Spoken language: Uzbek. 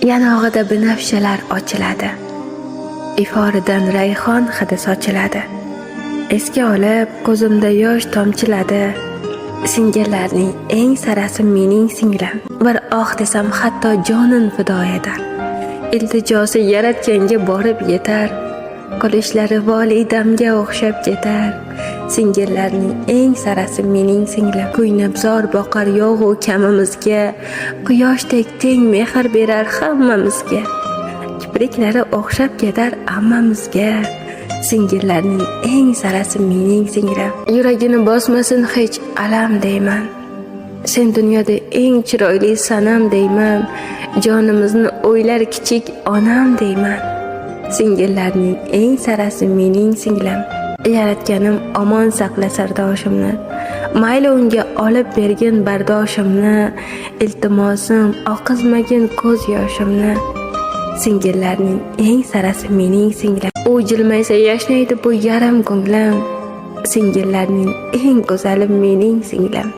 Yanog'ida binafshalar ochiladi. Iforidan rayhon hidi sochiladi. Esga olib ko'zimda yosh tomchiladi. Singillarning eng sarasi mening singlim. Bir desam hatto jonin fido eder. Iltijosi yaratganga borib yetar. Qolishlari volidamga o'xshab ketar. Singillarning eng sarasi mening singlim. Kuynabzor boqar yog'u kamimizga, quyoshdek teng mehr berar hammamizga. Kipriklari o'xshab ketar ammamizga. Singillarning eng sarasi mening singlim. Yuragini bosmasin hech alam deyman. Sen dunyoda eng chiroyli sanam deyman. Jonimizni o'ylar kichik onam deyman. Singillarning eng sarasi mening singlim. Yaratganim omon saqla sardoshimni. Mayli unga olib bergin bardoshimni. Iltimosim oqizmagin ko'z yoshimni. Singillarning eng sarasi mening singlim. U jilmaysa yashnaydi bu yarim ko'nglim. Singillarning eng go'zali mening singlim.